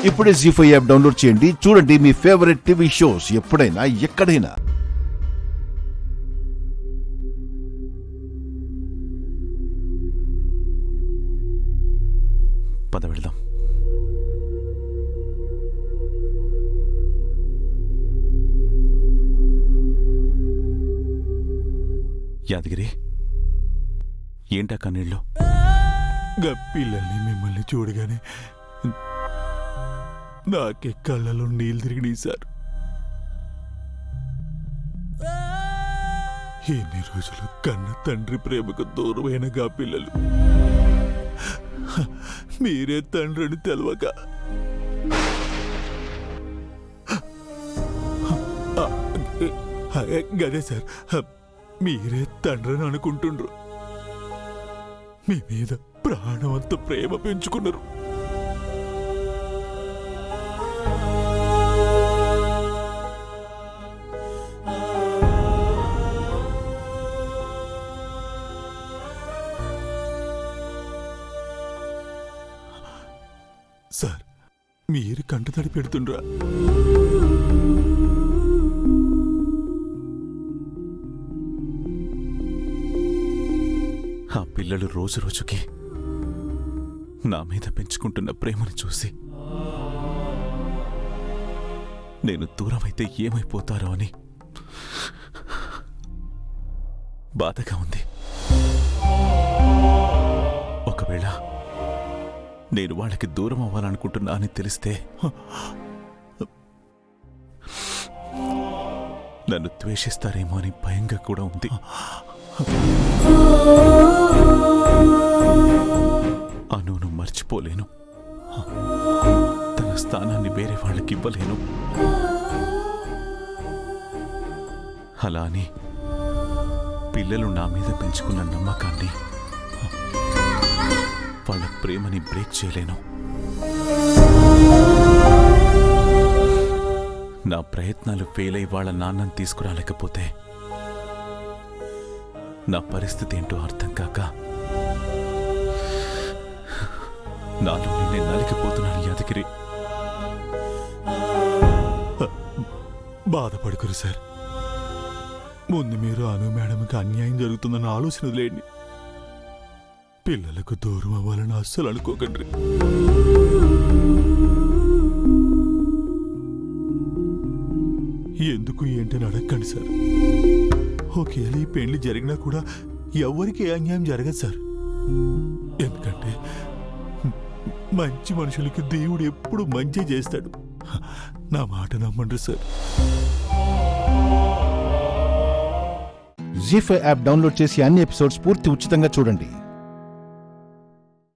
ఇప్పుడే జీ5 app download చేయండి. చూడండి మీ ఫేవరెట్ టీవీ షోస్ ఎప్పుడైనా ఎక్కడైనా. పద వెళ్దాం. యాదగిరి, ఏంటా కన్నీళ్ళు? పిల్లల్ని మిమ్మల్ని చూడగానే నాకే కళ్ళలో నీళ్ళు తిరిగినాయి సార్. ఎన్ని రోజులు కన్న తండ్రి ప్రేమకు దూరమైన గా పిల్లలు మీరే తండ్రిని తెలవక గదే సార్, మీరే తండ్రిని అనుకుంటుండ్రు. మీ మీద ప్రాణవంత ప్రేమ పెంచుకున్నారు. సార్, మీరు కంటతడి పెడుతుండ్రా? ఆ పిల్లలు రోజు రోజుకి నా మీద పెంచుకుంటున్న ప్రేమను చూసి నేను దూరమైతే ఏమైపోతారో అని బాధగా ఉంది. ఒకవేళ నేను వాళ్ళకి దూరం అవ్వాలనుకుంటున్నా అని తెలిస్తే నన్ను ద్వేషిస్తారేమో అని భయంగా కూడా ఉంది. అనును మర్చిపోలేను, తన స్థానాన్ని వేరే వాళ్ళకి ఇవ్వలేను. అలా అని పిల్లలు నా మీద పెంచుకున్న నమ్మకాన్ని, వాళ్ళ ప్రేమని బ్రేక్ చేయలేను. నా ప్రయత్నాలు ఫెయిల్ అయి వాళ్ళ నాన్నని తీసుకురాలేకపోతే నా పరిస్థితి ఏంటో అర్థం కాక నాలో నేనే నలిగిపోతున్నాను. యాదగిరి, బాధపడుకురు సార్. ముందు మీరు అను మేడంకి అన్యాయం జరుగుతుందన్న ఆలోచన వదిలేయండి. పిల్లలకు దూరం అవ్వాలని అస్సలు అనుకోకండి. ఎందుకు ఏంటని అడగండి సార్. ఒకవేళ ఈ పెళ్లి జరిగినా కూడా ఎవరికి ఏ అన్యాయం జరగదు సార్. ఎందుకంటే మంచి మనుషులకి దేవుడు ఎప్పుడు మంచి చేస్తాడు. నా మాట నమ్మండి సార్. జీ5 యాప్ డౌన్లోడ్ చేసి అన్ని ఎపిసోడ్స్ పూర్తి ఉచితంగా చూడండి.